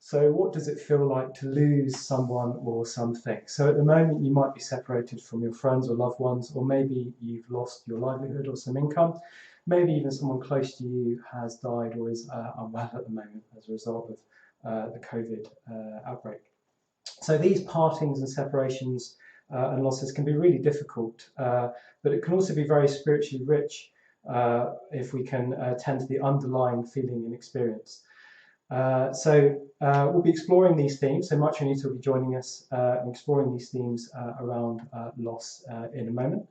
So what does it feel like to lose someone or something? So at the moment you might be separated from your friends or loved ones, or maybe you've lost your livelihood or some income. Maybe even someone close to you has died or is unwell at the moment as a result of the COVID outbreak. So these partings and separations and losses can be really difficult, but it can also be very spiritually rich if we can tend to the underlying feeling and experience. We'll be exploring these themes. So Maitrinita will be joining us and exploring these themes around loss in a moment.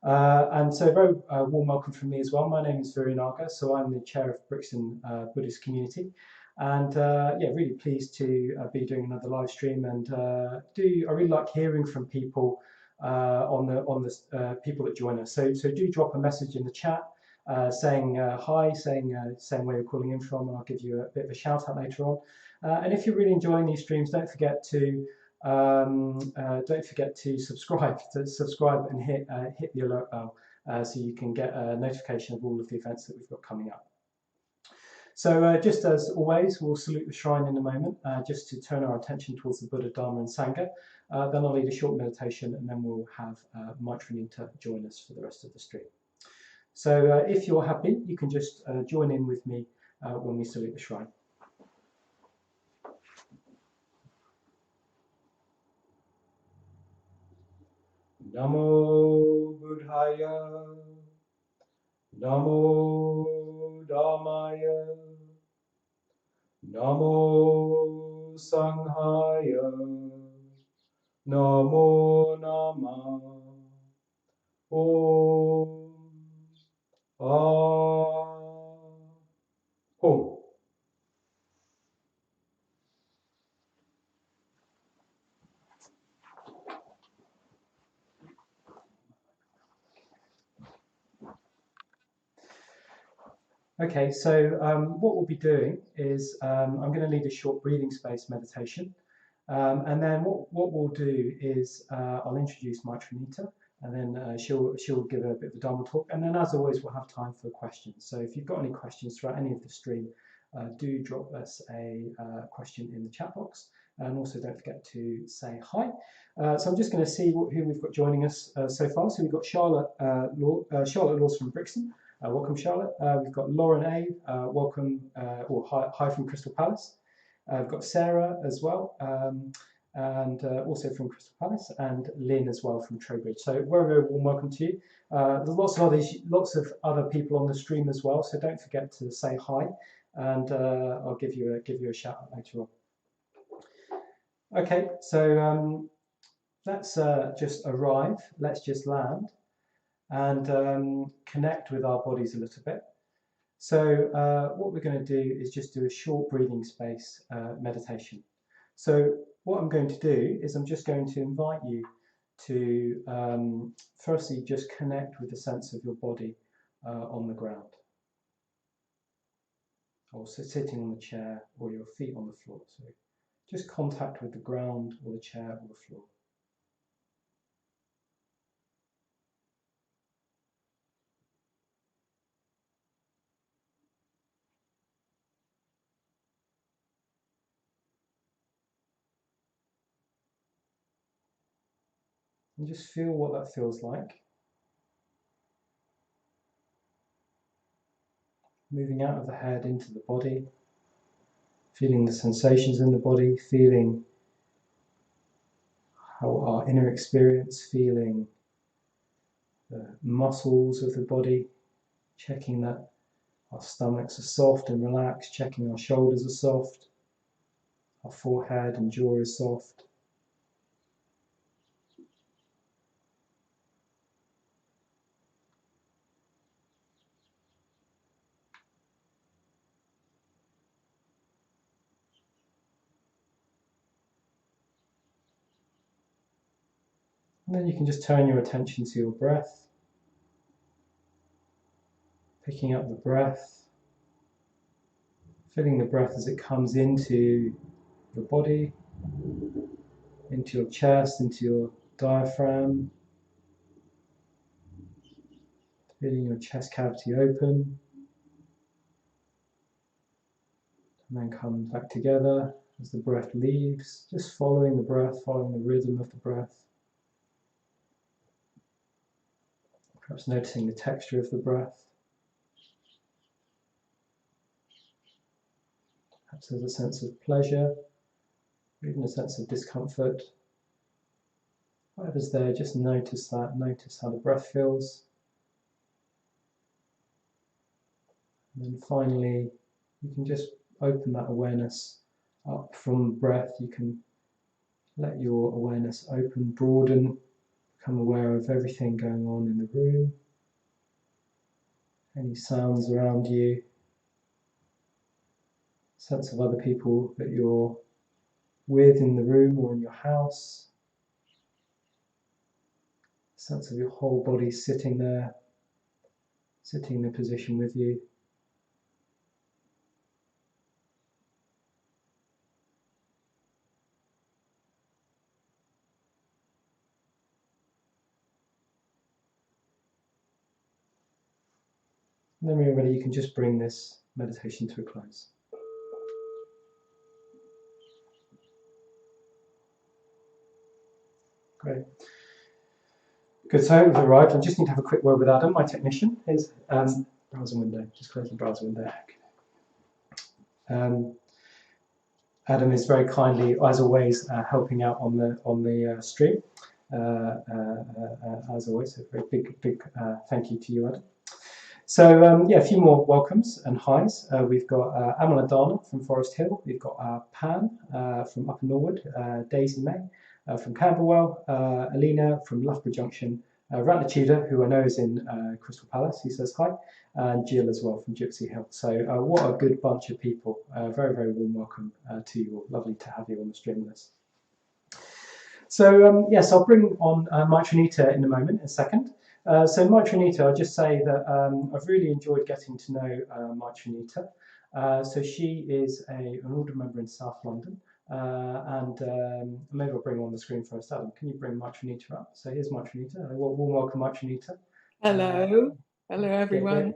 And so a very warm welcome from me as well. My name is Virinaga, so I'm the chair of Brixton Buddhist Community. And yeah, really pleased to be doing another live stream. And I really like hearing from people on the people that join us. So do drop a message in the chat. Saying hi, saying where you're calling in from, and I'll give you a bit of a shout out later on. And if you're really enjoying these streams, don't forget to subscribe. And hit the alert bell so you can get a notification of all of the events that we've got coming up. So just as always, we'll salute the shrine in a moment, just to turn our attention towards the Buddha, Dharma and Sangha. Then I'll lead a short meditation, and then we'll have Maitrinita join us for the rest of the stream. So if you're happy, you can just join in with me when we salute the shrine. Namo Buddhaya, Namo Dhammaya, Namo Sanghaya, Namo Namah. Om Home. Okay, so what we'll be doing is I'm going to lead a short breathing space meditation. And then what we'll do is I'll introduce Maitrinita, and then she'll give a bit of a Dharma talk. And then, as always, we'll have time for questions. So if you've got any questions throughout any of the stream, do drop us a question in the chat box. And also don't forget to say hi. So I'm just going to see who we've got joining us so far. So we've got Charlotte Laws from Brixton. Welcome, Charlotte. We've got Lauren A. Welcome, or hi from Crystal Palace. We've got Sarah as well, and also from Crystal Palace, and Lynn as well from Trowbridge. So very, very warm welcome to you. There's lots of other people on the stream as well, so don't forget to say hi, and I'll give you a shout out later on. Okay, so let's just arrive. Let's just land and connect with our bodies a little bit. So what we're going to do is just do a short breathing space meditation. So what I'm going to do is I'm just going to invite you to firstly just connect with the sense of your body on the ground, or sitting on the chair or your feet on the floor. So just contact with the ground or the chair or the floor. And just feel what that feels like. Moving out of the head into the body, feeling the sensations in the body, feeling how our inner experience, feeling the muscles of the body, checking that our stomachs are soft and relaxed, checking our shoulders are soft, our forehead and jaw is soft. And then you can just turn your attention to your breath, picking up the breath, feeling the breath as it comes into your body, into your chest, into your diaphragm, feeling your chest cavity open, and then come back together as the breath leaves, just following the breath, following the rhythm of the breath. Perhaps noticing the texture of the breath. Perhaps there's a sense of pleasure, even a sense of discomfort. Whatever's there, just notice that. Notice how the breath feels. And then finally, you can just open that awareness up from breath. You can let your awareness open, broaden, become aware of everything going on in the room, any sounds around you, sense of other people that you're with in the room or in your house, sense of your whole body sitting there, sitting in a position with you. And then when you're ready, you can just bring this meditation to a close. Great. Good, so we've arrived. I just need to have a quick word with Adam, my technician. Here's browser window, just close the browser window. Adam is very kindly, as always, helping out on the stream. As always, a very big thank you to you, Adam. So yeah, a few more welcomes and highs. We've got Amala Dana from Forest Hill. We've got Pam from Upper Norwood, Daisy May from Camberwell, Alina from Loughborough Junction, Rattler Tudor, who I know is in Crystal Palace, he says hi, and Jill as well from Gypsy Hill. So what a good bunch of people. Very, very warm welcome to you all. Lovely to have you on the stream with us. So yes, I'll bring on Maitranita in a moment, in a second. So Maitranita, I'll just say that I've really enjoyed getting to know Maitranita. So she is an order member in South London. And maybe I'll bring her on the screen first. Adam, can you bring Maitranita up? So here's Maitranita. Warm welcome, Maitranita. Hello. Hello, everyone.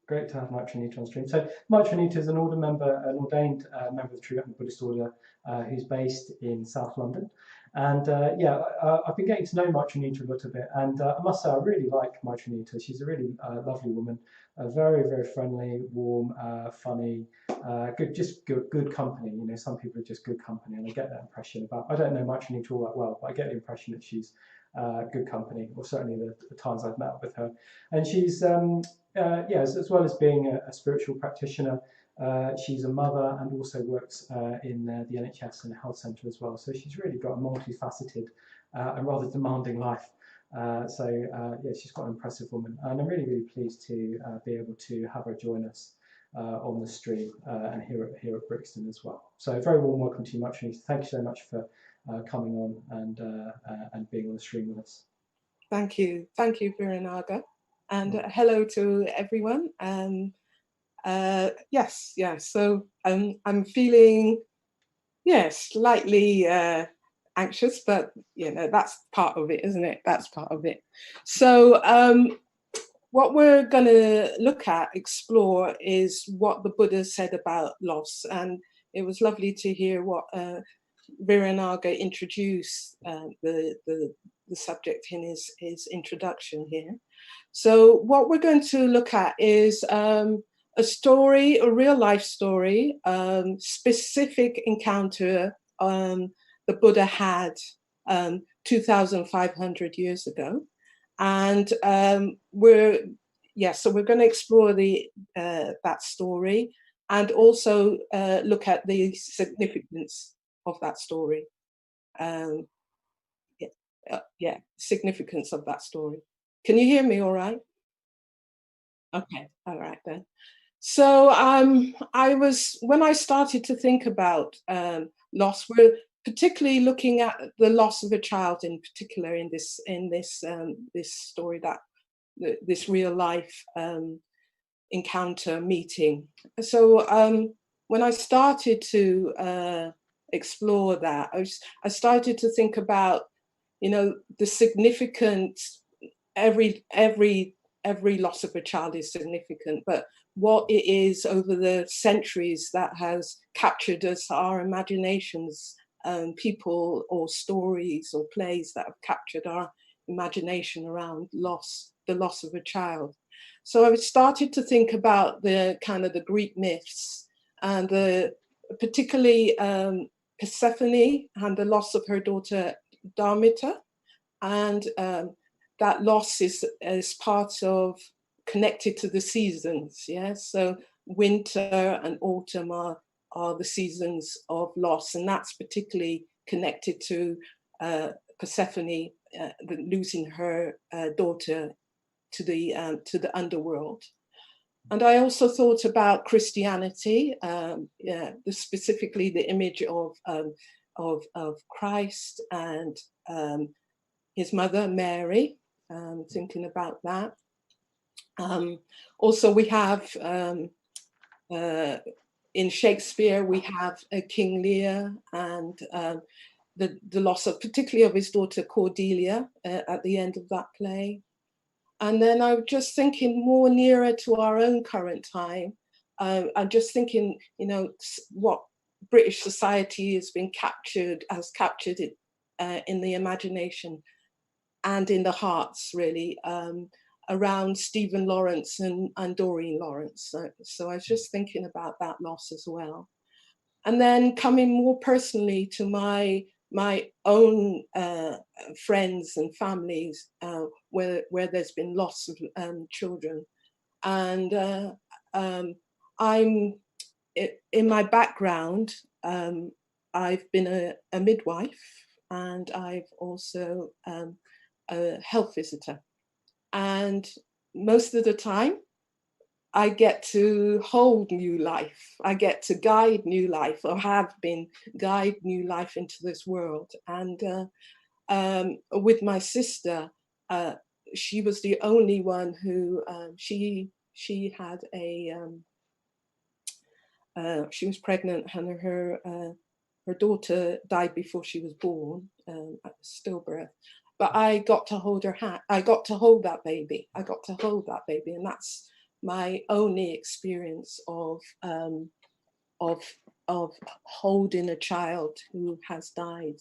Great to have Maitranita on stream. So Maitranita is an order member, an ordained member of the True Buddhist Order who's based in South London. And yeah, I've been getting to know Maitranita a little bit, and I must say I really like Maitranita. She's a really lovely woman, very, very friendly, warm, funny, good company. You know, some people are just good company, and I get that impression about. I don't know Maitranita all that well, but I get the impression that she's good company, or certainly the times I've met with her. And she's yeah, as well as being a spiritual practitioner, she's a mother and also works in the NHS and a health centre as well. So she's really got a multifaceted and rather demanding life. Yeah, she's quite an impressive woman, and I'm really, really pleased to be able to have her join us on the stream and here at Brixton as well. So a very warm welcome to you, Maitranita. Thank you so much for coming on and being on the stream with us. Thank you, Viranaga, and hello to everyone. Yes. So I'm feeling, slightly anxious, but you know that's part of it, isn't it? That's part of it. So what we're going to explore, is what the Buddha said about loss, and it was lovely to hear what Viranaga introduced the subject in his introduction here. So what we're going to look at is a story, a real life story, specific encounter the Buddha had 2,500 years ago. And we're going to explore that story, and also look at the significance of that story. Significance of that story. Can you hear me all right? Okay, all right then. So when I started to think about loss, we're particularly looking at the loss of a child in particular in this story, that this real life encounter meeting. So when I started to explore that, I started to think about, the significance. Every loss of a child is significant, but what it is over the centuries that has captured us, our imaginations, people or stories or plays that have captured our imagination around loss, the loss of a child. So I started to think about the kind of the Greek myths and particularly Persephone and the loss of her daughter Demeter, and that loss is part of, connected to the seasons. Yeah, so winter and autumn are the seasons of loss, and that's particularly connected to Persephone losing her daughter to the underworld. And I also thought about Christianity, specifically the image of Christ and his mother Mary. Thinking about that. Also, we have in Shakespeare we have King Lear and the loss of, particularly of his daughter Cordelia at the end of that play. And then I'm just thinking more nearer to our own current time. I'm just thinking, you know, what British society has captured it in the imagination and in the hearts, really, around Stephen Lawrence and Doreen Lawrence. So I was just thinking about that loss as well. And then coming more personally to my own friends and families where there's been loss of children. And I'm, in my background, I've been a midwife, and I've also a health visitor. And most of the time, I get to hold new life. I get to guide new life, or have been guide new life into this world. And with my sister, she was the only one who she had a she was pregnant, and her daughter died before she was born at stillbirth. But I got to hold her hand. I got to hold that baby. And that's my only experience of holding a child who has died.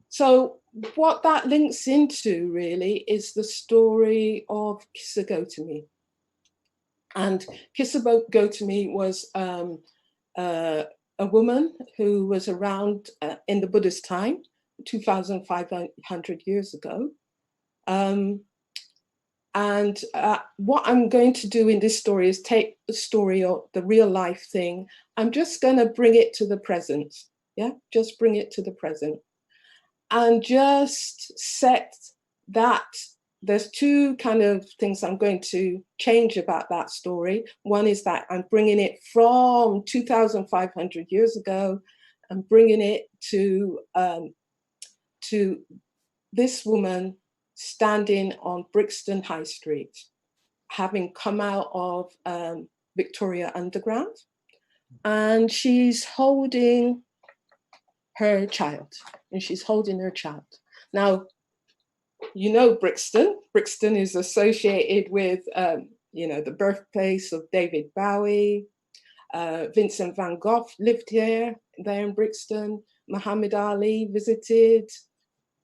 So what that links into really is the story of Kissa Gotami. And Kissa Gotami was a woman who was around in the Buddhist time, 2,500 years ago. And what I'm going to do in this story is take the story of the real life thing. I'm just going to bring it to the present. Yeah, just bring it to the present. And just set that. There's two kind of things I'm going to change about that story. One is that I'm bringing it from 2,500 years ago and bringing it to this woman standing on Brixton High Street, having come out of Victoria Underground, and she's holding her child. Now, you know Brixton. Brixton is associated with, the birthplace of David Bowie. Vincent van Gogh lived there in Brixton. Muhammad Ali visited.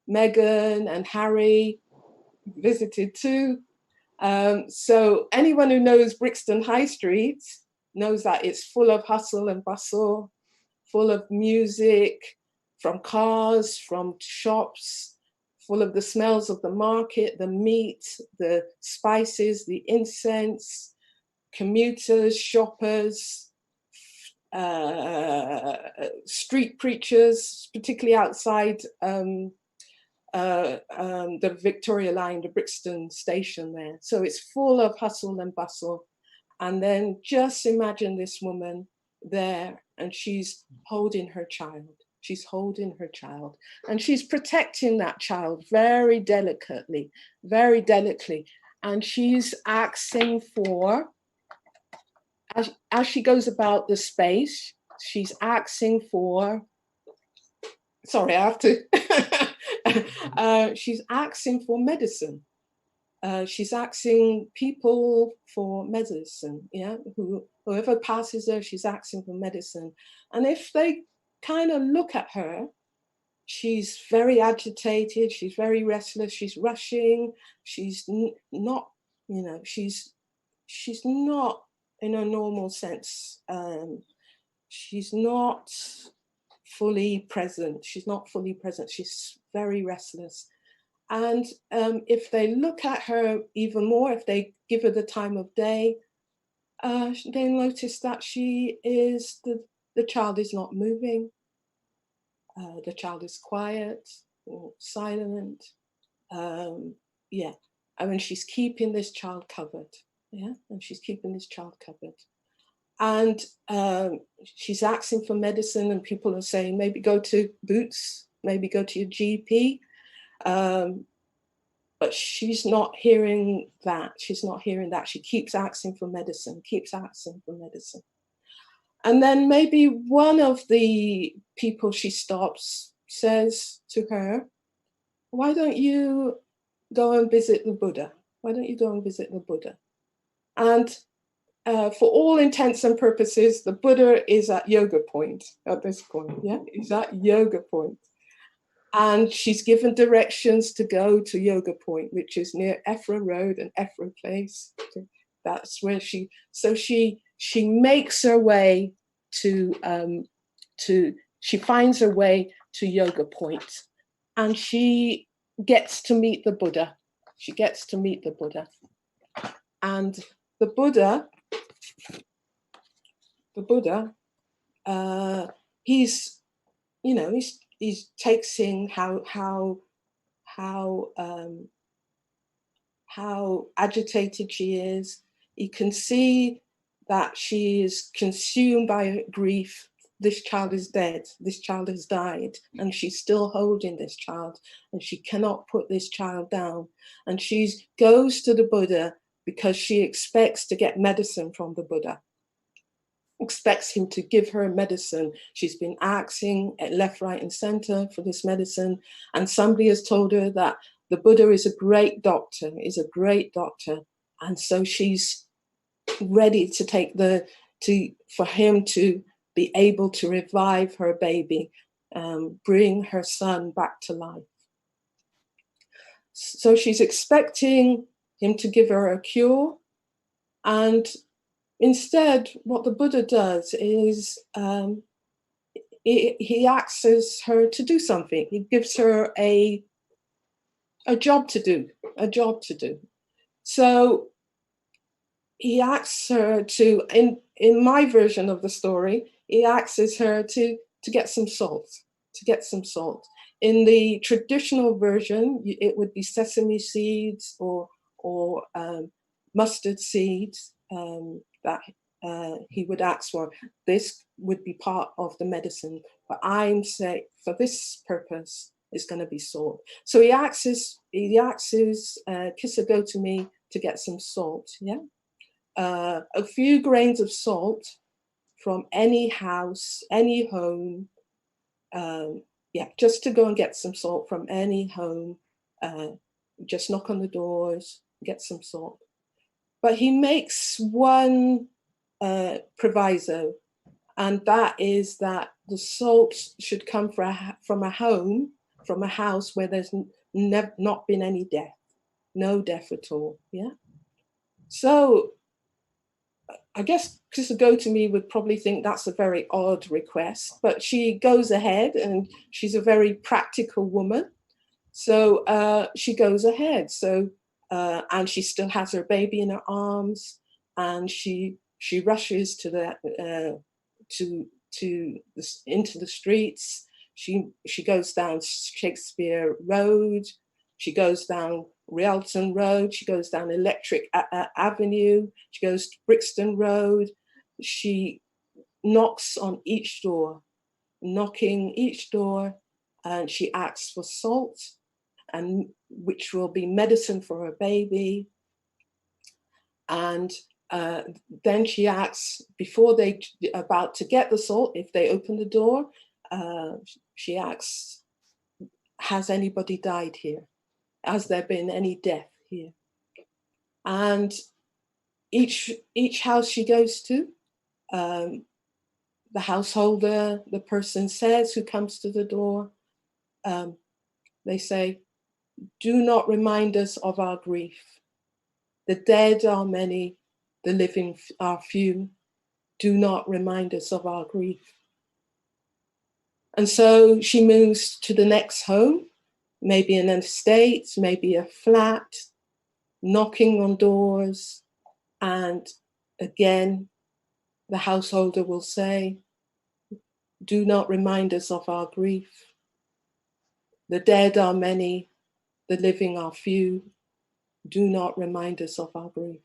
Meghan and Harry visited too. So anyone who knows Brixton High Street knows that it's full of hustle and bustle, full of music, from cars, from shops, full of the smells of the market, the meat, the spices, the incense, commuters, shoppers, street preachers, particularly outside the Victoria line, the Brixton station there. So it's full of hustle and bustle. And then just imagine this woman there, and she's holding her child. And she's protecting that child very delicately. And she's asking for, as she goes about the space, she's asking for, sorry, I have to, she's asking for medicine. she's asking people for medicine, yeah? Whoever passes her, she's asking for medicine. And if they kind of look at her, she's very agitated, she's very restless, she's rushing, she's not, you know, she's not in a normal sense. She's not fully present. She's not fully present. She's very restless. And if they look at her even more, if they give her the time of day, they notice that the child is not moving. The child is quiet or silent. Yeah, I mean, she's keeping this child covered. Yeah, and she's keeping this child covered. And she's asking for medicine, and people are saying, maybe go to Boots, maybe go to your GP. But she's not hearing that. She's not hearing that. She keeps asking for medicine, keeps asking for medicine. And then maybe one of the people she stops says to her, why don't you go and visit the Buddha? Why don't you go and visit the Buddha? And for all intents and purposes, the Buddha is at Yoga Point at this point. Yeah, he's at Yoga Point. And she's given directions to go to Yoga Point, which is near Ephra Road and Ephra Place. That's where she makes her way she finds her way to Yoga Point, and she gets to meet the Buddha. She gets to meet the Buddha. And the Buddha, he's takes in how agitated she is. He can see that she is consumed by grief. This child is dead. This child has died, and she's still holding this child, and she cannot put this child down. And she goes to the Buddha because she expects to get medicine from the Buddha. Expects him to give her medicine. She's been asking at left, right, and center for this medicine, and somebody has told her that the Buddha is a great doctor, and so she's ready to for him to be able to revive her baby, bring her son back to life. So she's expecting him to give her a cure, and instead, what the Buddha does is he asks her to do something. He gives her a job to do, So he asks her to, in my version of the story, he asks her to get some salt, In the traditional version, it would be sesame seeds or mustard seeds that he would ask for. This would be part of the medicine, but I'm saying for this purpose, it's going to be salt. So he asks Kisagotami to get some salt. Yeah, a few grains of salt from any house, any home. Just to go and get some salt from any home. Just knock on the doors, get some salt. But he makes one proviso, and that is that the salt should come from a home, from a house where there's not been any death, no death at all. Yeah. So I guess Kisagotami would probably think that's a very odd request, but she goes ahead, and she's a very practical woman. So she goes ahead. So and she still has her baby in her arms, and she rushes into the streets. She goes down Shakespeare Road. She goes down Rialton Road. She goes down Electric Avenue. She goes to Brixton Road. She knocks on each door, and she asks for salt, and which will be medicine for her baby. And then she asks, before they about to get the salt, if they open the door, she asks, has anybody died here? Has there been any death here? And each house she goes to, the householder, the person says who comes to the door, they say, "Do not remind us of our grief. The dead are many, the living are few. Do not remind us of our grief." And so she moves to the next home, maybe an estate, maybe a flat, knocking on doors. And again, the householder will say, "Do not remind us of our grief. The dead are many, the living are few. Do not remind us of our grief."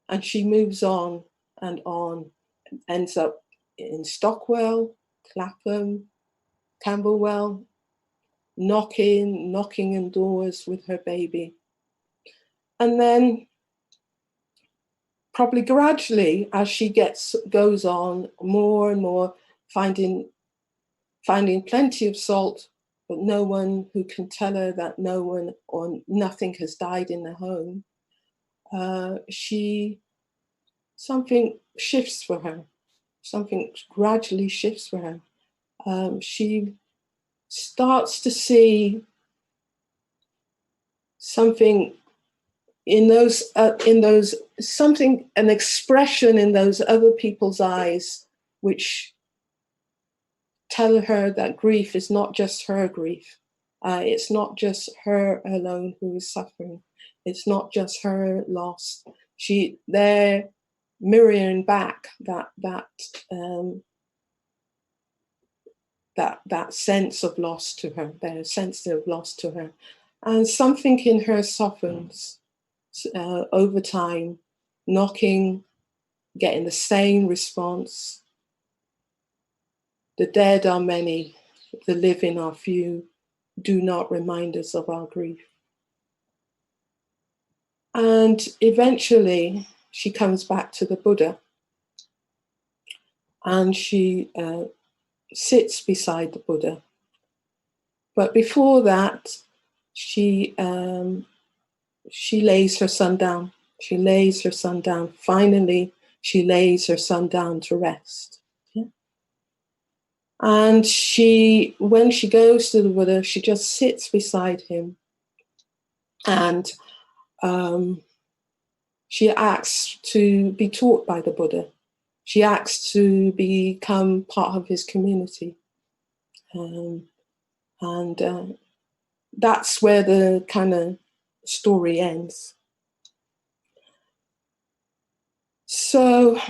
And she moves on, and ends up in Stockwell, Clapham, Camberwell, knocking on doors with her baby. And then probably gradually, as she goes on more and more, finding plenty of salt, but no one who can tell her that no one or nothing has died in the home, something shifts for her. Something gradually shifts for her. She starts to see something in those something, an expression in those other people's eyes, which tell her that grief is not just her grief. It's not just her alone who is suffering. It's not just her loss. They're mirroring back that sense of loss to her, their sense of loss to her. And something in her softens over time, knocking, getting the same response. The dead are many, the living are few. Do not remind us of our grief. And eventually she comes back to the Buddha, and she sits beside the Buddha. But before that, she lays her son down. She lays her son down. Finally, she lays her son down to rest. Yeah? And when she goes to the Buddha, she just sits beside him, and she asks to be taught by the Buddha. She asks to become part of his community. And that's where the kind of story ends. So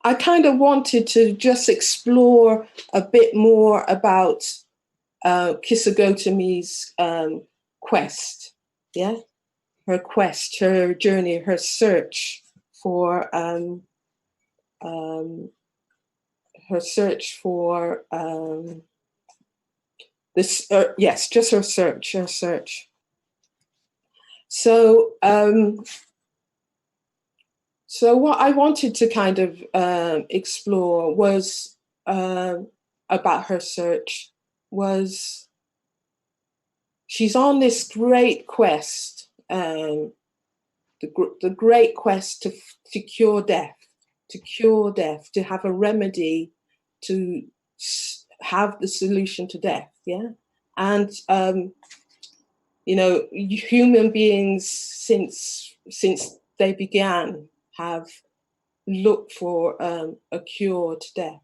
I kind of wanted to just explore a bit more about Kissa Gotami's quest, yeah? Her quest, her journey, her search for this. Yes, just her search. So, so what I wanted to kind of explore was about her search was she's on this great quest, the great quest to cure death, to have a remedy, to have the solution to death, yeah? And, you know, human beings since they began have looked for a cure to death.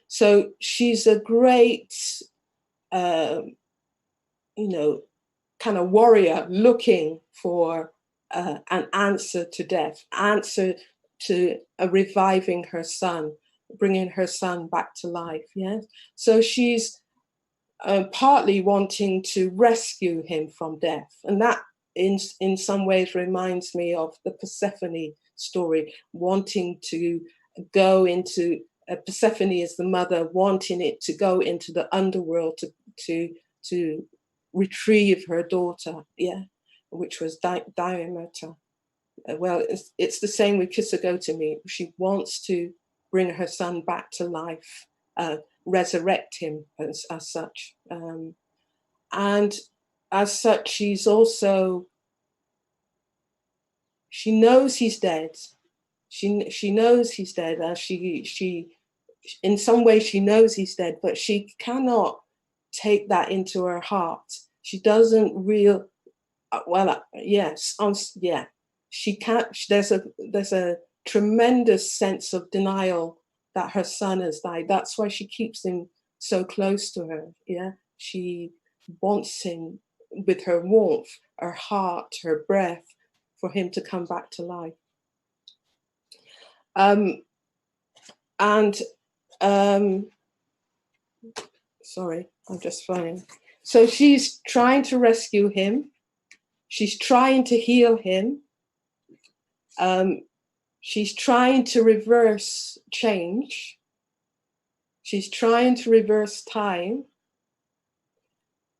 So she's a great, you know, kind of warrior looking for an answer to death, answer to reviving her son, bringing her son back to life. Yeah. So she's partly wanting to rescue him from death, and that in some ways reminds me of the Persephone story, wanting to go into Persephone is the mother, wanting it to go into the underworld to retrieve her daughter, yeah, which was Diomedes. Well, it's the same with Kissa Gotami. She wants to bring her son back to life, resurrect him as such. And as such, she's also She knows he's dead. She knows he's dead. She in some way she knows he's dead, but she cannot take that into her heart. She doesn't real yes, yeah. She can't. There's a tremendous sense of denial that her son has died. That's why she keeps him so close to her. Yeah, she wants him with her warmth, her heart, her breath, for him to come back to life. Sorry, I'm just flying. So she's trying to rescue him. She's trying to heal him. She's trying to reverse change. She's trying to reverse time.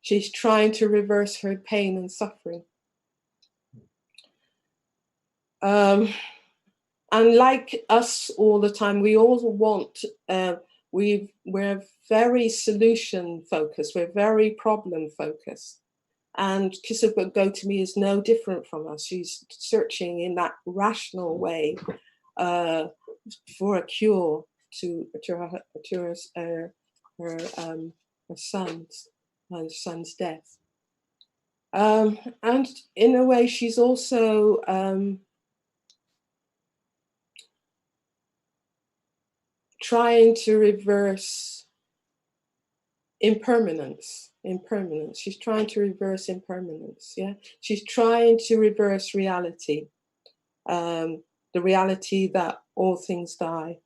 She's trying to reverse her pain and suffering. And like us all the time, we all want, we're very solution focused, we're very problem focused. And Kissa Gotami is no different from us. She's searching in that rational way for a cure to her son's death. And in a way, she's also trying to reverse impermanence. She's trying to reverse impermanence. Yeah, she's trying to reverse reality. The reality that all things die,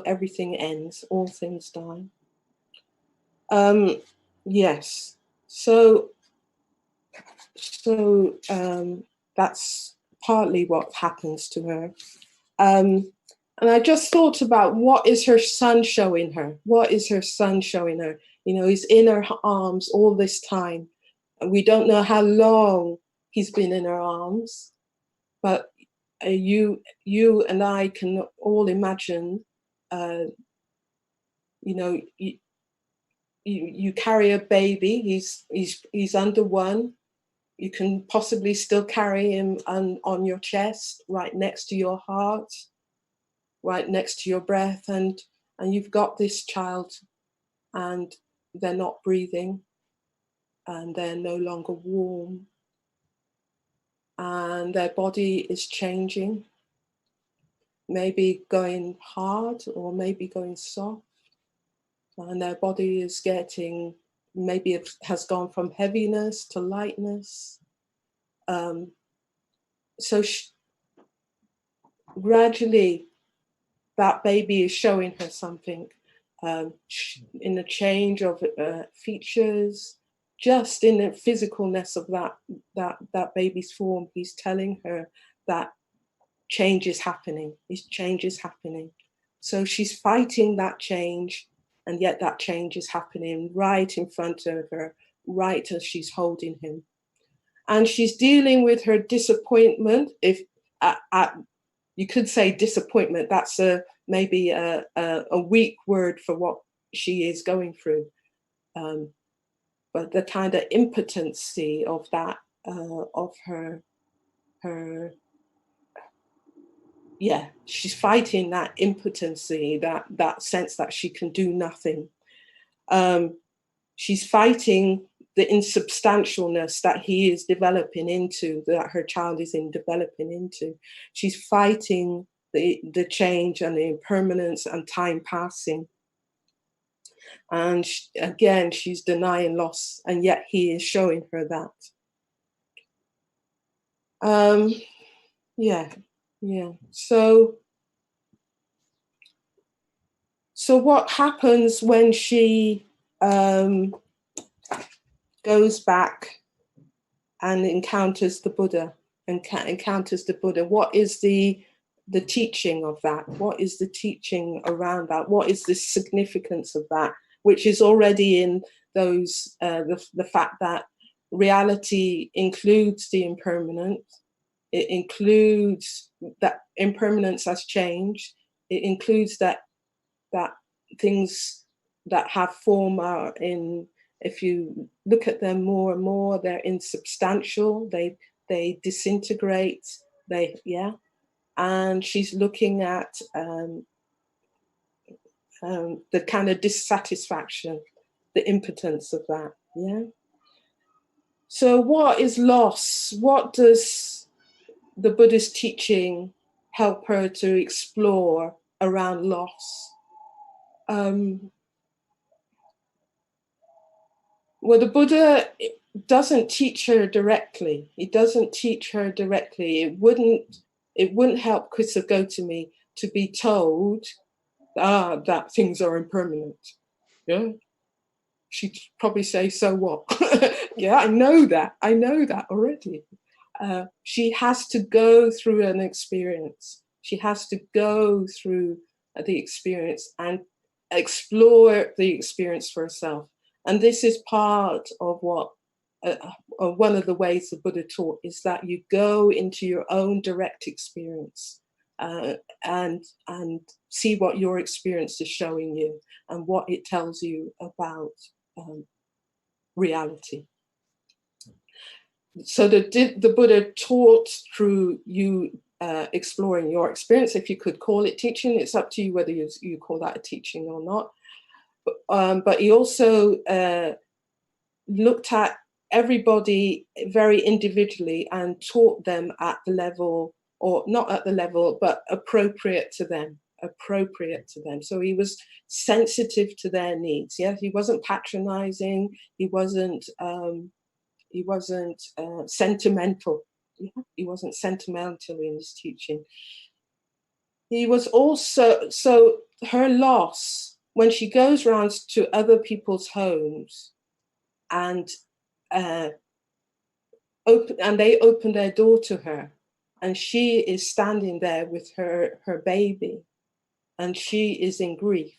everything ends, all things die. Yes. So that's partly what happens to her. And I just thought about, what is her son showing her? What is her son showing her? You know, he's in her arms all this time. And we don't know how long he's been in her arms, but you and I can all imagine, you know, you carry a baby, he's under one. You can possibly still carry him on your chest, right next to your heart, right next to your breath, and you've got this child, and they're not breathing, and they're no longer warm, and their body is changing, maybe going hard or maybe going soft, and their body is getting, maybe it has gone from heaviness to lightness. So gradually, that baby is showing her something in the change of features, just in the physicalness of that baby's form. He's telling her that change is happening. Change is happening. So she's fighting that change, and yet that change is happening right in front of her, right as she's holding him. And she's dealing with her disappointment. If you could say disappointment, that's maybe a weak word for what she is going through. But the kind of impotency of that, of her, yeah, she's fighting that impotency, that sense that she can do nothing. She's fighting the insubstantialness that he is developing into, that her child is developing into. She's fighting the change and the impermanence and time passing. And again, she's denying loss, and yet he is showing her that. Yeah. So what happens when she goes back and encounters the Buddha, What is the teaching of that? What is the teaching around that? What is the significance of that? Which is already in those, the fact that reality includes the impermanent. It includes that impermanence as change. It includes that things that have form are in, if you look at them more and more, they're insubstantial, they disintegrate, And she's looking at the kind of dissatisfaction, the impotence of that. Yeah. So what is loss? What does the Buddhist teaching help her to explore around loss? Well, the Buddha doesn't teach her directly. He doesn't teach her directly. It wouldn't help Krista Gotami to be told that things are impermanent. Yeah. She'd probably say, so what? Yeah, I know that already. She has to go through an experience. She has to go through the experience and explore the experience for herself. And this is part of what one of the ways the Buddha taught, is that you go into your own direct experience and see what your experience is showing you and what it tells you about reality. So the Buddha taught through you exploring your experience, if you could call it teaching. It's up to you whether you call that a teaching or not. But he also looked at everybody very individually and taught them at the level, or not at the level, but appropriate to them. So he was sensitive to their needs. Yeah, he wasn't patronizing. He wasn't sentimental. Yeah? He wasn't sentimental in his teaching. He was also, so her loss, when she goes around to other people's homes and they open their door to her, and she is standing there with her baby, and she is in grief.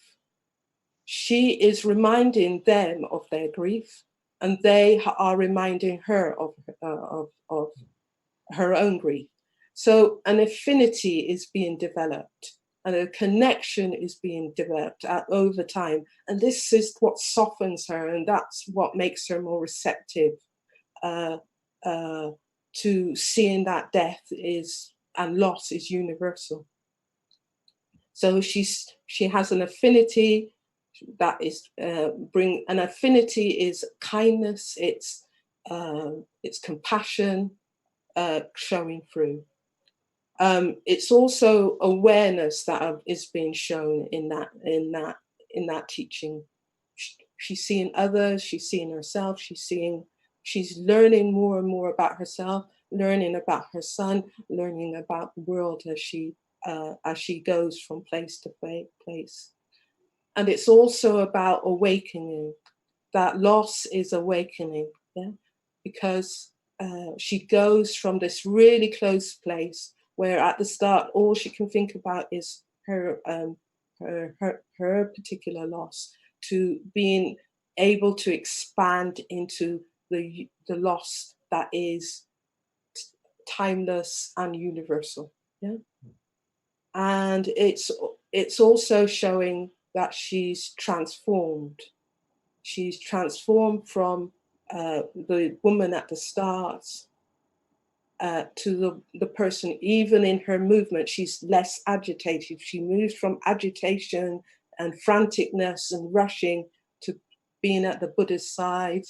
She is reminding them of their grief, and they are reminding her of her own grief. So an affinity is being developed, and a connection is being developed over time. And this is what softens her, and that's what makes her more receptive to seeing that death and loss is universal. So she has an affinity that is an affinity is kindness, it's compassion showing through. It's also awareness that is being shown in that teaching. She's seeing others, she's seeing herself, she's learning more and more about herself, learning about her son, learning about the world as she goes from place to place. And it's also about awakening. That loss is awakening, yeah, because she goes from this really close place where at the start all she can think about is her particular loss, to being able to expand into the loss that is timeless and universal. Yeah, and it's also showing that she's transformed. She's transformed from the woman at the start to the person. Even in her movement, she's less agitated. She moves from agitation and franticness and rushing to being at the Buddha's side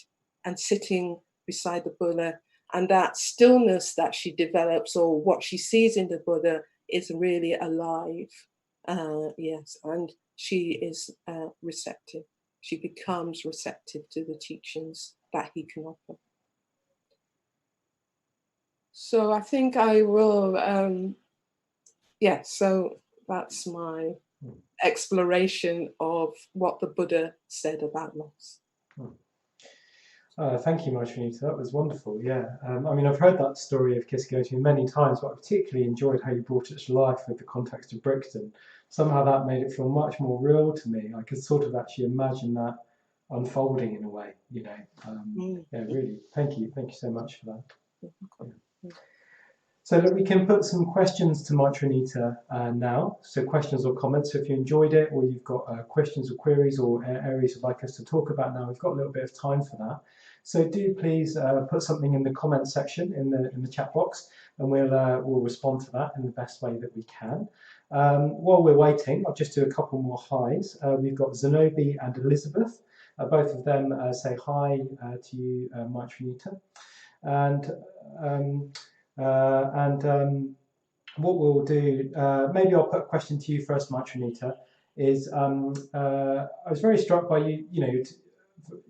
and sitting beside the Buddha. And that stillness that she develops, or what she sees in the Buddha, is really alive. Yes, and she is receptive. She becomes receptive to the teachings that he can offer. So I think I will, so that's my exploration of what the Buddha said about loss. Thank you, Maitranita. That was wonderful. Yeah, I mean, I've heard that story of Kisagoti many times, but I particularly enjoyed how you brought it to life with the context of Brixton. Somehow that made it feel much more real to me. I could sort of actually imagine that unfolding in a way, you know. Yeah, really. Thank you so much for that. Yeah. So look, we can put some questions to Maitranita now. So questions or comments. So if you enjoyed it, or you've got questions or queries or areas you'd like us to talk about now, we've got a little bit of time for that. So do please put something in the comment section in the chat box. and we'll respond to that in the best way that we can. While we're waiting, I'll just do a couple more highs. We've got Zenobi and Elizabeth. Both of them say hi to you, Maitranita. And what we'll do, maybe I'll put a question to you first, Maitranita, is I was very struck by you,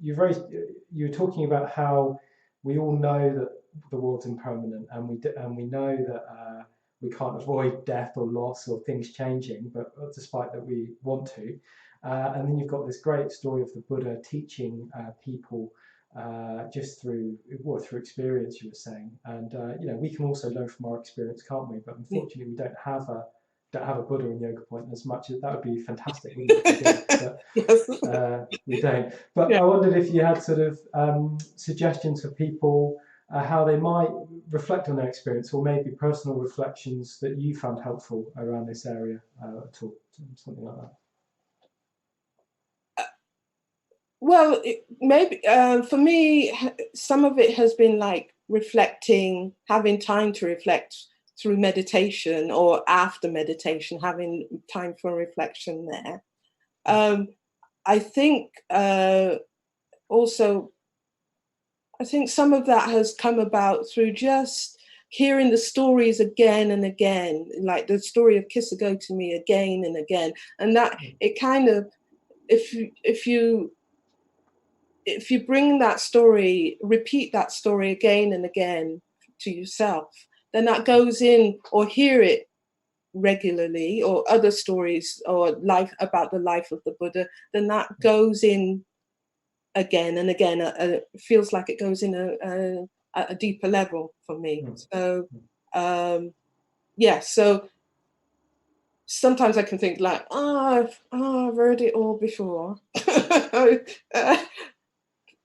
you were talking about how we all know that the world's impermanent, and we know that we can't avoid death or loss or things changing, but despite that we want to. And then you've got this great story of the Buddha teaching people just through experience, you were saying, and we can also learn from our experience, can't we? But unfortunately, we don't have a Buddha in Yoga Point as much as that would be fantastic, wouldn't it? But yes. We don't. But I wondered if you had sort of suggestions for people how they might reflect on their experience, or maybe personal reflections that you found helpful around this area at all, something like that. Well, maybe for me, some of it has been like reflecting, having time to reflect through meditation, or after meditation, having time for reflection there. I think also, I think some of that has come about through just hearing the stories again and again, like the story of Kisagotami again and again. And that it kind of, if you bring that story, repeat that story again and again to yourself, then that goes in, or hear it regularly, or other stories or life about the life of the Buddha, then that goes in again and again. It feels like it goes in a deeper level for me. So so sometimes I can think like, I've heard it all before.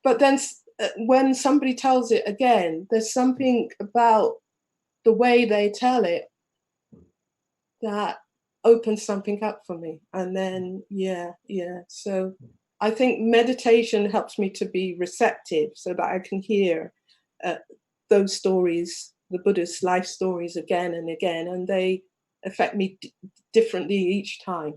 But then when somebody tells it again, there's something about the way they tell it that opens something up for me. And then, so I think meditation helps me to be receptive so that I can hear those stories, the Buddha's life stories again and again, and they affect me differently each time.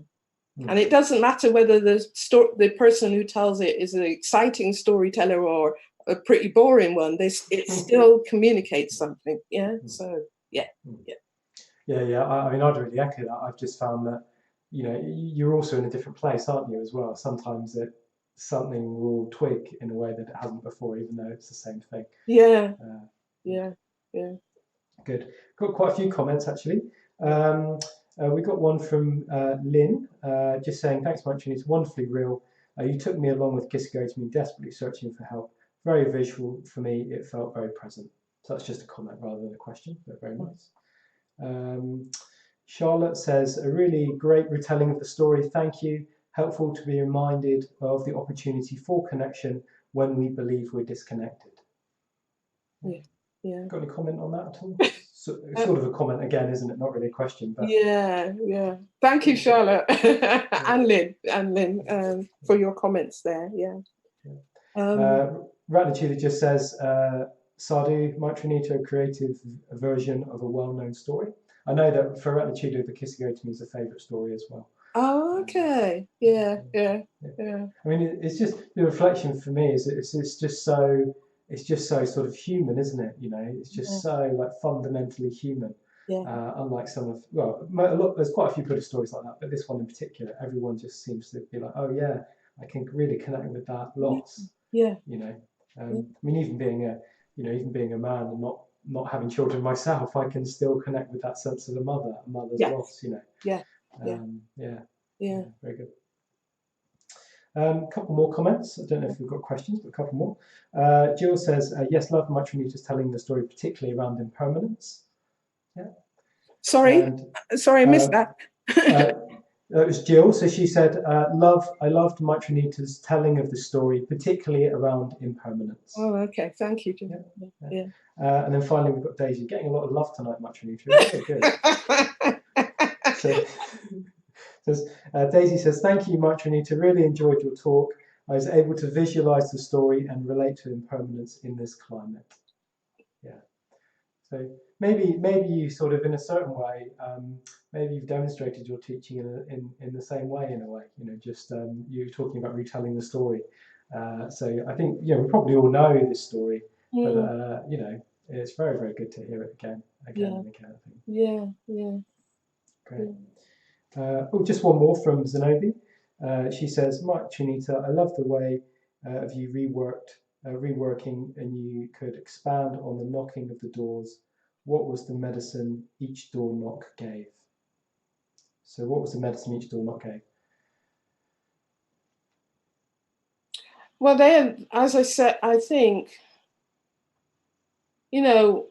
And it doesn't matter whether the person who tells it is an exciting storyteller or a pretty boring one. It still communicates something. Yeah. So yeah. I mean, I'd really echo that. I've just found that you're also in a different place, aren't you, as well? Sometimes something will twig in a way that it hasn't before, even though it's the same thing. Yeah. Good. Got quite a few comments actually. We got one from Lynn, just saying, thanks much, and it's wonderfully real. You took me along with Kisagotami, desperately searching for help. Very visual for me, it felt very present. So that's just a comment rather than a question, but very nice. Charlotte says, a really great retelling of the story, thank you. Helpful to be reminded of the opportunity for connection when we believe we're disconnected. Yeah. Got any comment on that at all? Sort of a comment again, isn't it? Not really a question. But yeah. Thank you, Charlotte, and Lynn, for your comments there. Ratnatuda just says, Sadhu, Maitranita, a creative version of a well-known story. I know that for Ratnatuda, the Kisagotami is a favourite story as well. Oh, okay. Yeah. I mean, it's just the reflection for me is it's just so sort of human, isn't it? It's just so like fundamentally human. Unlike some of, there's quite a few Buddhist stories like that, but this one in particular, everyone just seems to be like, oh yeah, I can really connect with that loss. I mean, even being a man and not having children myself, I can still connect with that sense of a mother's loss. Very good. A couple more comments. I don't know if we've got questions, but a couple more. Jill says, yes, love Maitranita's telling the story, particularly around impermanence. Yeah. Sorry, I missed that. That was Jill. So she said, I loved Maitranita's telling of the story, particularly around impermanence. Oh, okay. Thank you, Jill. Yeah. And then finally, we've got Daisy. Getting a lot of love tonight, Maitranita. Very good. Daisy says, thank you, Maitranita. Really enjoyed your talk. I was able to visualize the story and relate to impermanence in this climate. Yeah. So maybe you sort of in a certain way, maybe you've demonstrated your teaching in the same way in a way. Just you're talking about retelling the story. So I think we probably all know this story, but Mm, it's very very good to hear it again yeah, and again. I think yeah, yeah, great. yeah. Just one more from Zenobi. She says, Mike Chinita, I love the way of you reworking, and you could expand on the knocking of the doors. What was the medicine each door knock gave? So, what was the medicine each door knock gave? Well, then, as I said, I think, you know,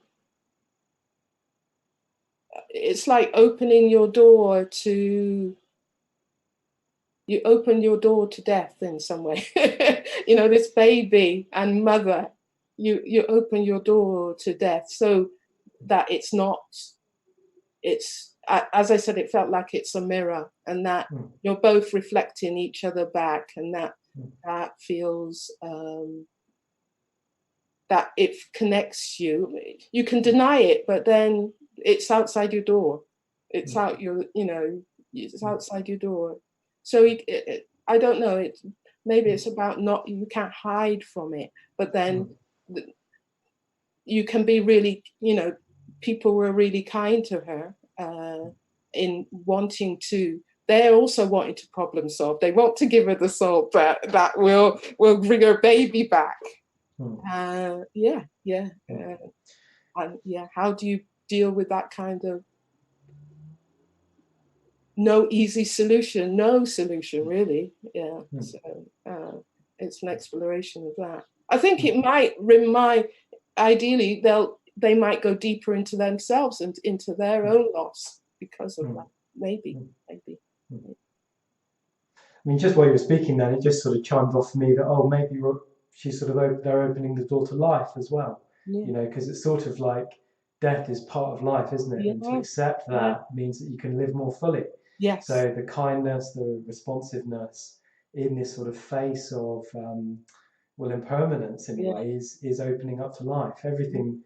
it's like opening your door to, you open your door to death in some way. This baby and mother, you open your door to death so that it's not, as I said, it felt like it's a mirror, and that Mm, you're both reflecting each other back, and that mm, that feels that it connects you. You can deny it, but then it's outside your door. It's mm, out your, it's mm, outside your door. So I don't know. Maybe mm, it's about not, you can't hide from it, but then mm, you can be really, people were really kind to her in wanting to. They're also wanting to problem solve. They want to give her the salt that will bring her baby back. mm, Yeah, yeah, mm, and yeah. How do you deal with that kind of no easy solution? No solution, really. Yeah. mm, So it's an exploration of that. I think mm, it might remind. Ideally, they might go deeper into themselves and into their mm, own loss because of mm, that. Maybe, mm, maybe. mm. I mean, just while you were speaking, then it just sort of chimed off for me that maybe she's sort of they're opening the door to life as well. Yeah. Because it's sort of like death is part of life, isn't it? And to Yeah. accept Yeah. that means that you can live more fully. Yes. So the kindness, the responsiveness in this sort of face of impermanence in a Yeah. way is opening up to life. Everything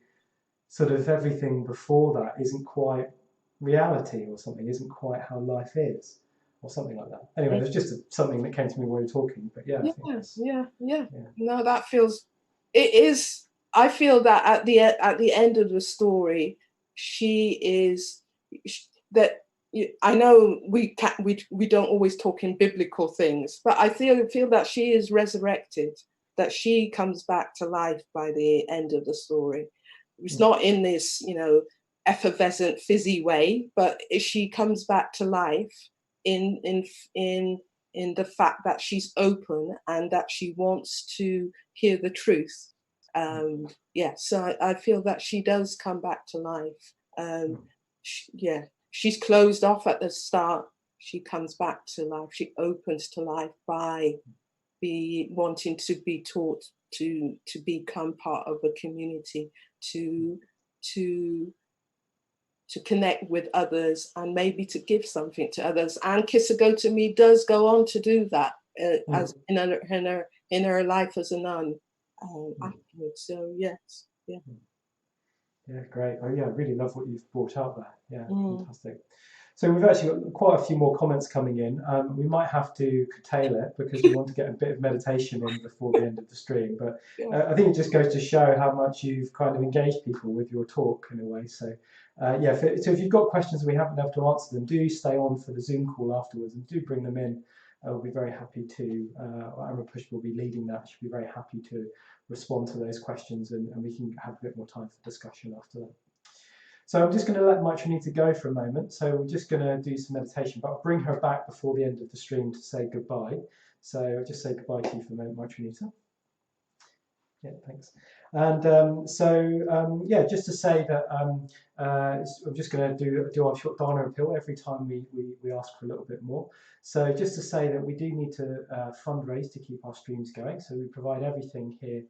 before that isn't quite reality or something, isn't quite how life is or something like that. Anyway, there's just something that came to me while you were talking, but yeah, I Yeah. think that's Yeah. Yeah. yeah. No, that feels. It is. I feel that at the end of the story, she is that. I know we don't always talk in biblical things, but I feel that she is resurrected, that she comes back to life by the end of the story. It's Mm, not in this, effervescent, fizzy way, but she comes back to life in in in in the fact that she's open and that she wants to hear the truth. mm, Yeah, so I feel that she does come back to life. mm, Yeah, she's closed off at the start. She comes back to life. She opens to life by be wanting to be taught to become part of a community, to to to connect with others, and maybe to give something to others. And Kisagotami does go on to do that as mm, in her life as a nun mm, afterwards. So yes, yeah. mm. Yeah, great. Oh, yeah, I really love what you've brought out there. Yeah, Mm. fantastic. So we've actually got quite a few more comments coming in. We might have to curtail it because we want to get a bit of meditation in before the end of the stream. But Yeah. I think it just goes to show how much you've kind of engaged people with your talk in a way. So yeah, so if you've got questions and we haven't been able to answer them, do stay on for the Zoom call afterwards and do bring them in. We'll be very happy to, Amra Push will be leading that. She'll be very happy to respond to those questions and we can have a bit more time for discussion after that. So I'm just going to let Maitranita go for a moment. So we're just going to do some meditation, but I'll bring her back before the end of the stream to say goodbye. So I'll just say goodbye to you for a moment, Maitranita. Yeah, thanks. And yeah, just to say that I'm just going to do our short dana appeal every time we ask for a little bit more. So just to say that we do need to fundraise to keep our streams going. So we provide everything here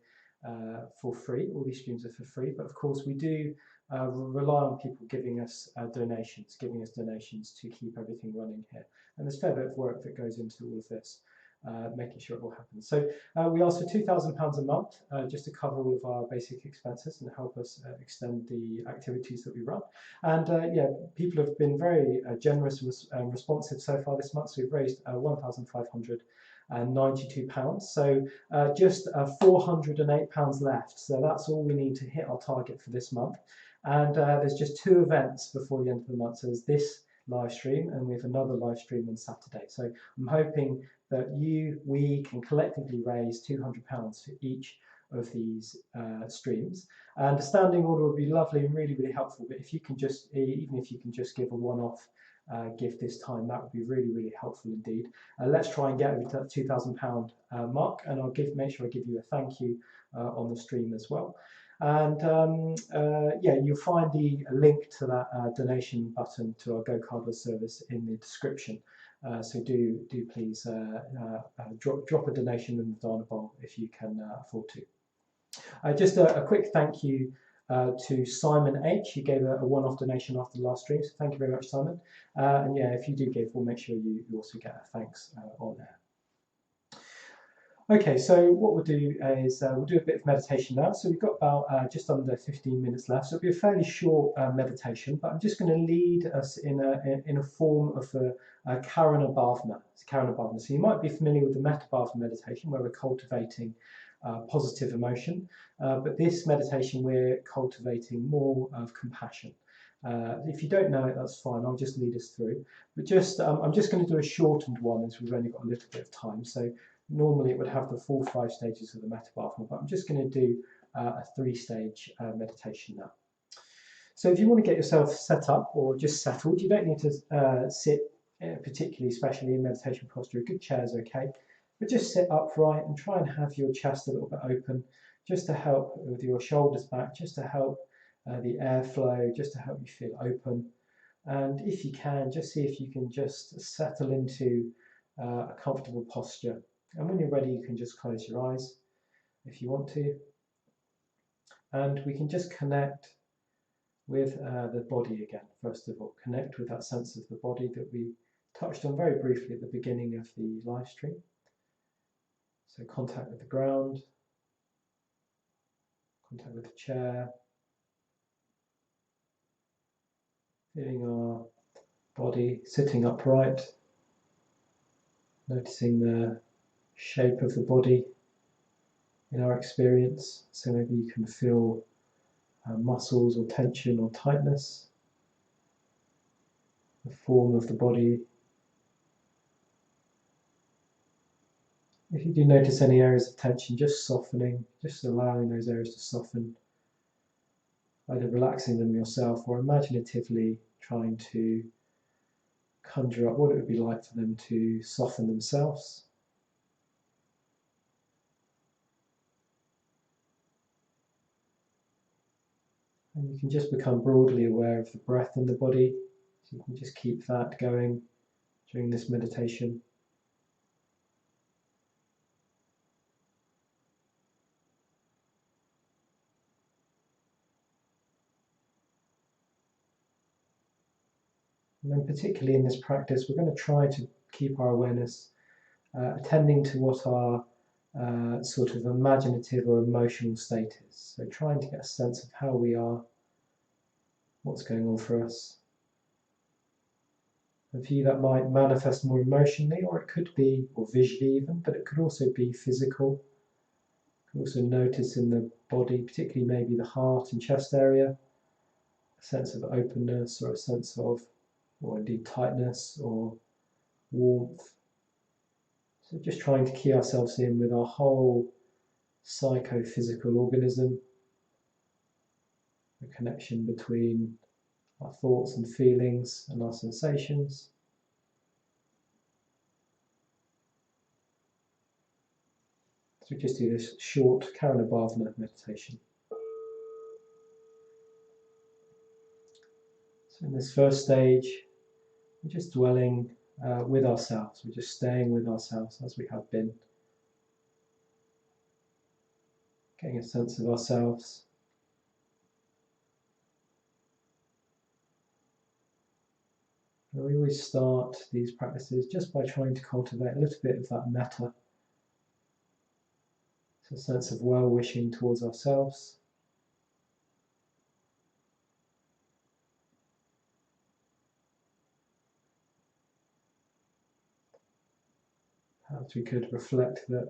for free. All these streams are for free, but of course we do rely on people giving us donations to keep everything running here. And there's a fair bit of work that goes into all of this. making sure it all happens. So we ask for £2,000 a month just to cover all of our basic expenses and help us extend the activities that we run. And yeah, people have been very generous and responsive so far this month. So we've raised £1,592. So just £408 left. So that's all we need to hit our target for this month. And there's just 2 events before the end of the month. So there's this live stream and we have another live stream on Saturday. So I'm hoping that we can collectively raise £200 for each of these streams. And a standing order would be lovely and really, really helpful. But if you can just, even if you can just give a one-off gift this time, that would be really, really helpful indeed. Let's try and get over to that £2,000 mark, and I'll make sure I give you a thank you on the stream as well. And yeah, you'll find the link to that donation button to our Go Cardless service in the description. So do please drop a donation in the Dana Bowl if you can afford to. Just a quick thank you to Simon H, who gave a one-off donation after the last stream. So thank you very much, Simon. And yeah, if you do give, we'll make sure you also get a thanks on there. Okay, so what we'll do is we'll do a bit of meditation now. So we've got about just under 15 minutes left. So it'll be a fairly short meditation, but I'm just going to lead us in a form of a Karana Bhavana. It's Karana Bhavana. So you might be familiar with the Metta Bhavana meditation, where we're cultivating positive emotion. But this meditation, we're cultivating more of compassion. If you don't know it, that's fine. I'll just lead us through. But just I'm just going to do a shortened one, as we've only got a little bit of time. So normally it would have the full 5 stages of the Metta Bhavana, but I'm just going to do a 3-stage meditation now. So if you want to get yourself set up or just settled, you don't need to sit particularly, especially in meditation posture. A good chair is okay, but just sit upright and try and have your chest a little bit open, just to help with your shoulders back, just to help the airflow, just to help you feel open. And if you can, just see if you can just settle into a comfortable posture. And when you're ready, you can just close your eyes if you want to. And we can just connect with the body again, first of all. Connect with that sense of the body that we touched on very briefly at the beginning of the live stream. So contact with the ground, contact with the chair, feeling our body sitting upright, noticing the shape of the body in our experience. So maybe you can feel muscles or tension or tightness, the form of the body. If you do notice any areas of tension, just softening, just allowing those areas to soften, either relaxing them yourself or imaginatively trying to conjure up what it would be like for them to soften themselves. And you can just become broadly aware of the breath in the body, so you can just keep that going during this meditation. And then particularly in this practice, we're going to try to keep our awareness attending to what our sort of imaginative or emotional state is. So trying to get a sense of how we are, what's going on for us. And for you, that might manifest more emotionally, or it could be, or visually even, but it could also be physical. You can also notice in the body, particularly maybe the heart and chest area, a sense of openness or a sense of, or indeed tightness or warmth. So just trying to key ourselves in with our whole psychophysical organism, the connection between our thoughts and feelings and our sensations. So we just do this short Karana Bhavana meditation. So in this first stage, we're just dwelling with ourselves. We're just staying with ourselves as we have been. Getting a sense of ourselves. And we always start these practices just by trying to cultivate a little bit of that metta, so a sense of well-wishing towards ourselves. Perhaps we could reflect that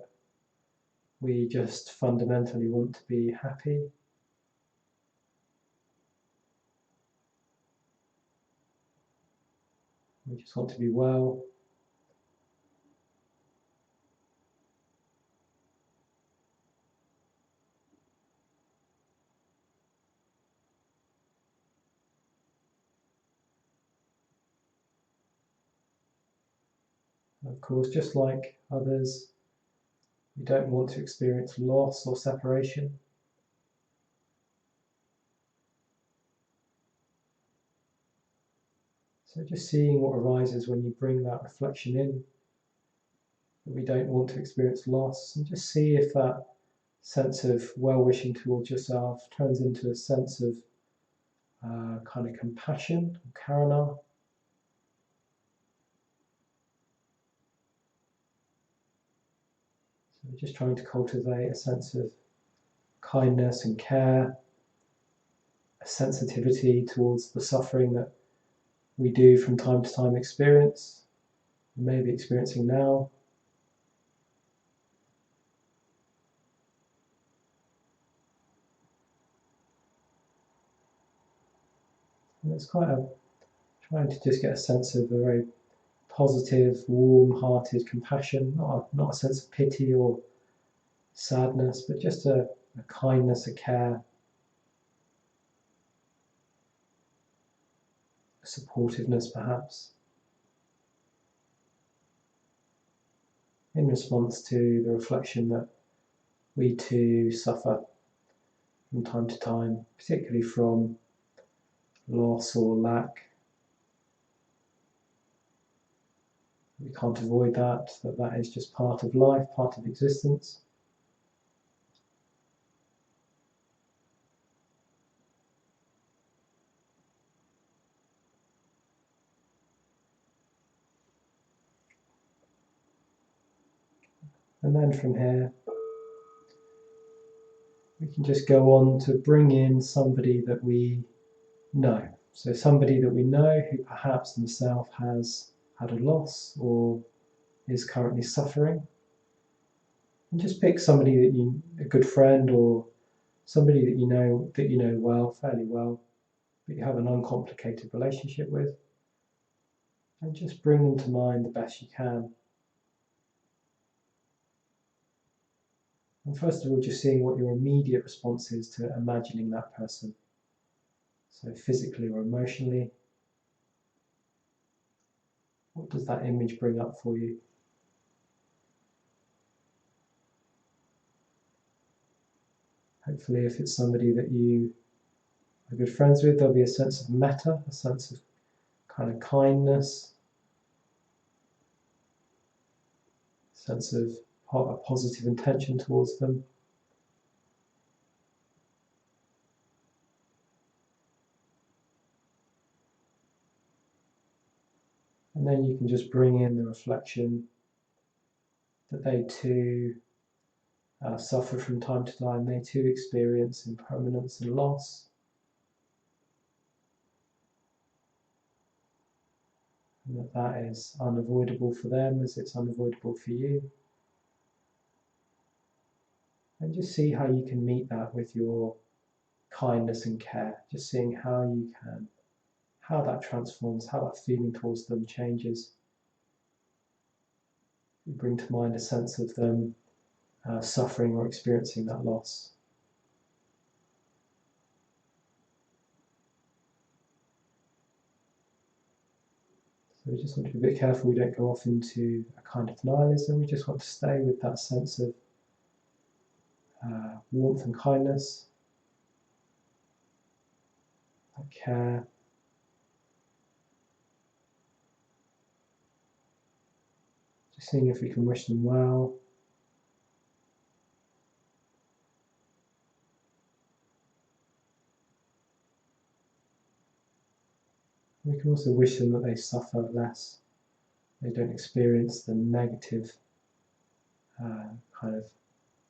we just fundamentally want to be happy. We just want to be well. And of course, just like others, we don't want to experience loss or separation. So just seeing what arises when you bring that reflection in, that we don't want to experience loss, and just see if that sense of well-wishing towards yourself turns into a sense of kind of compassion, or karuna. So we're just trying to cultivate a sense of kindness and care, a sensitivity towards the suffering that we do from time to time experience, we may be experiencing now. And it's quite trying to just get a sense of a very positive, warm-hearted compassion, not a sense of pity or sadness, but just a kindness, a care, a supportiveness perhaps, in response to the reflection that we too suffer from time to time, particularly from loss or lack. We can't avoid that is just part of life, part of existence. And then from here, we can just go on to bring in somebody that we know. So somebody that we know who perhaps themselves has had a loss or is currently suffering. And just pick somebody that you, a good friend or somebody that you know well, fairly well, that you have an uncomplicated relationship with, and just bring them to mind the best you can. And first of all, just seeing what your immediate response is to imagining that person. So physically or emotionally, what does that image bring up for you? Hopefully, if it's somebody that you are good friends with, there'll be a sense of metta, a sense of kind of kindness, a sense of a positive intention towards them. And then you can just bring in the reflection that they too suffer from time to time, they too experience impermanence and loss. And that is unavoidable for them as it's unavoidable for you. And just see how you can meet that with your kindness and care, just seeing how that transforms, how that feeling towards them changes. You bring to mind a sense of them suffering or experiencing that loss. So we just want to be a bit careful we don't go off into a kind of nihilism. We just want to stay with that sense of warmth and kindness, that care. Just seeing if we can wish them well. We can also wish them that they suffer less, they don't experience the negative kind of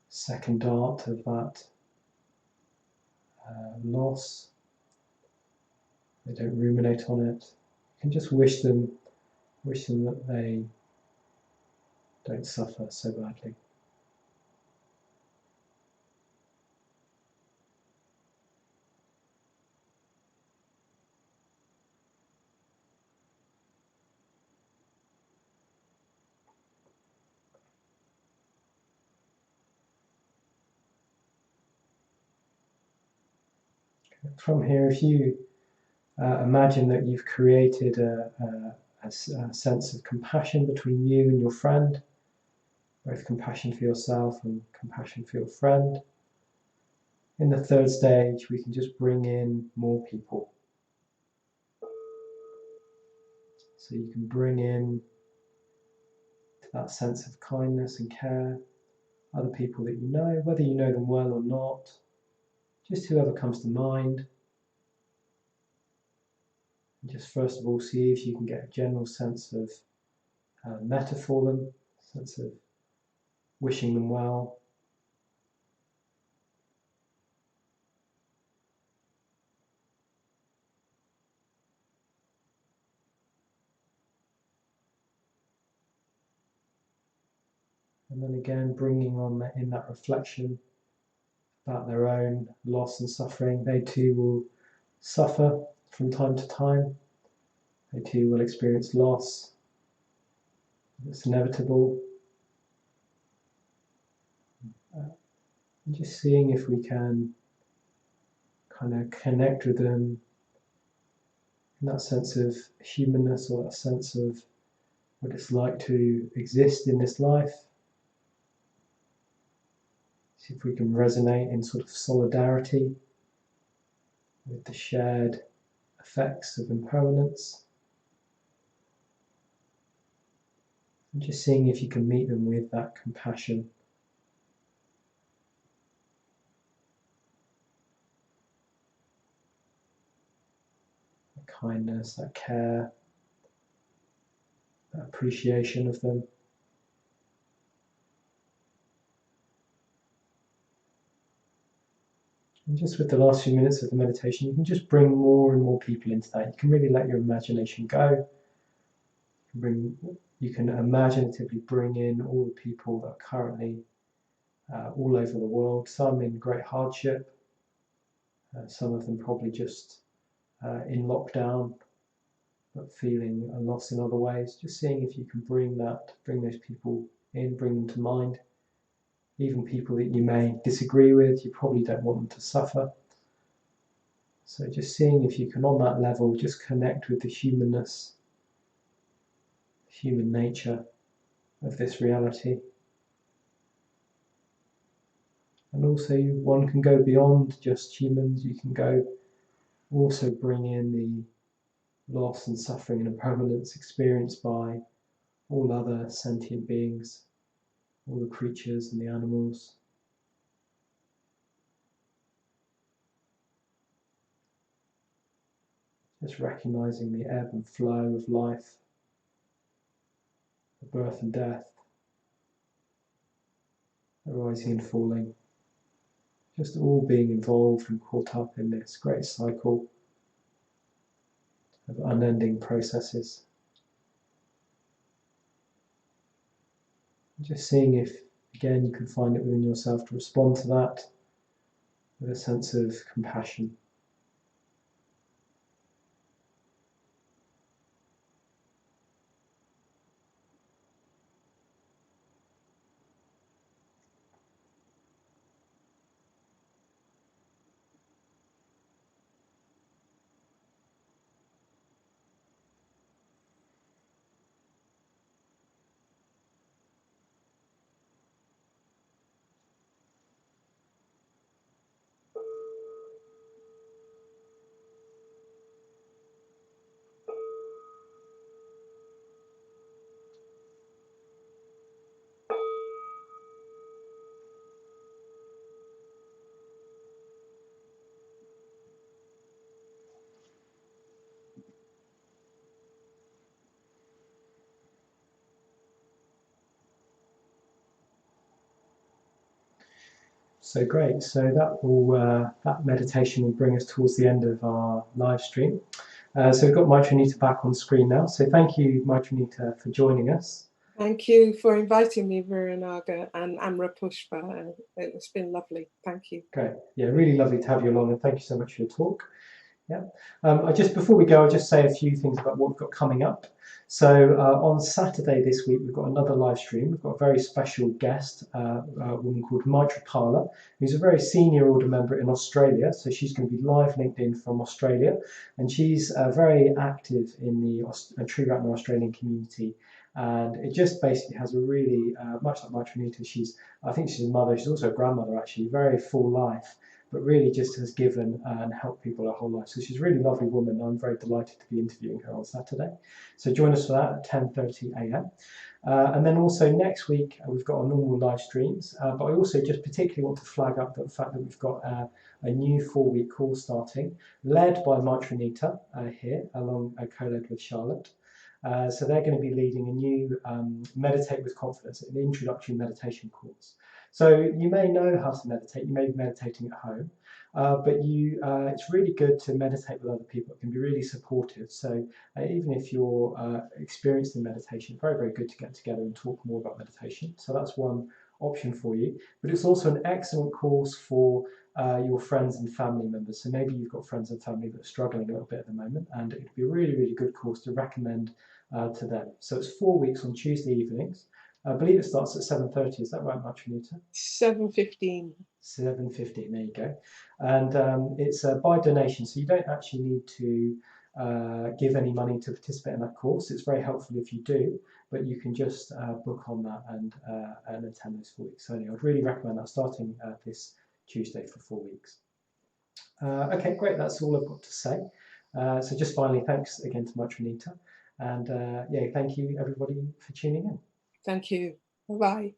second dart of that loss. They don't ruminate on it. You can just wish them that they don't suffer so badly. From here, if you imagine that you've created a sense of compassion between you and your friend, both compassion for yourself and compassion for your friend. In the third stage, we can just bring in more people. So you can bring in that sense of kindness and care, other people that you know, whether you know them well or not, just whoever comes to mind. And just first of all, see if you can get a general sense of metta for them, sense of wishing them well. And then again, bringing on in that reflection about their own loss and suffering. They too will suffer from time to time. They too will experience loss. It's inevitable. And just seeing if we can kind of connect with them in that sense of humanness, or that sense of what it's like to exist in this life. See if we can resonate in sort of solidarity with the shared effects of impermanence. And just seeing if you can meet them with that compassion. That kindness, that care, that appreciation of them. And just with the last few minutes of the meditation, you can just bring more and more people into that. You can really let your imagination go. You can imaginatively bring in all the people that are currently all over the world, some in great hardship, some of them probably just in lockdown, but feeling a loss in other ways. Just seeing if you can bring those people in, bring them to mind. Even people that you may disagree with, you probably don't want them to suffer. So just seeing if you can, on that level, just connect with the humanness, human nature of this reality. And also one can go beyond just humans. You can also bring in the loss and suffering and impermanence experienced by all other sentient beings, all the creatures and the animals. Just recognizing the ebb and flow of life, the birth and death, the rising and falling, just all being involved and caught up in this great cycle of unending processes. Just seeing if, again, you can find it within yourself to respond to that with a sense of compassion. So great. So that meditation will bring us towards the end of our live stream. So we've got Maitranita back on screen now. So thank you, Maitranita, for joining us. Thank you for inviting me, Viranaga and Amra Pushpa. It's been lovely. Thank you. Great. Yeah, really lovely to have you along, and thank you so much for your talk. Yeah. Before we go, I'll just say a few things about what we've got coming up. So on Saturday this week, we've got another live stream. We've got a very special guest, a woman called Maitrapala, who's a very senior order member in Australia. So she's going to be live linked in from Australia, and she's very active in the Tree Ratner Australian community. And it just basically has a really, much like Maitranita, I think she's a mother, she's also a grandmother actually, very full life, but really just has given and helped people her whole life. So she's a really lovely woman. I'm very delighted to be interviewing her on Saturday. So join us for that at 10:30 a.m. And then also next week, we've got our normal live streams, but I also just particularly want to flag up the fact that we've got a new 4-week course starting, led by Maitranita here, co-led with Charlotte. So they're going to be leading a new Meditate with Confidence, an introductory meditation course. So you may know how to meditate, you may be meditating at home, but it's really good to meditate with other people. It can be really supportive. So even if you're experienced in meditation, very, very good to get together and talk more about meditation. So that's one option for you. But it's also an excellent course for your friends and family members. So maybe you've got friends and family that are struggling a little bit at the moment, and it would be a really, really good course to recommend to them. So it's 4 weeks on Tuesday evenings. I believe it starts at 7:30. Is that right, Maitranita? 7:15. 7:15. There you go. And it's by donation, so you don't actually need to give any money to participate in that course. It's very helpful if you do, but you can just book on that and attend those 4 weeks. So anyway, I'd really recommend that starting this Tuesday for 4 weeks. Okay, great. That's all I've got to say. So just finally, thanks again to Maitranita. And yeah, thank you everybody for tuning in. Thank you. Bye-bye.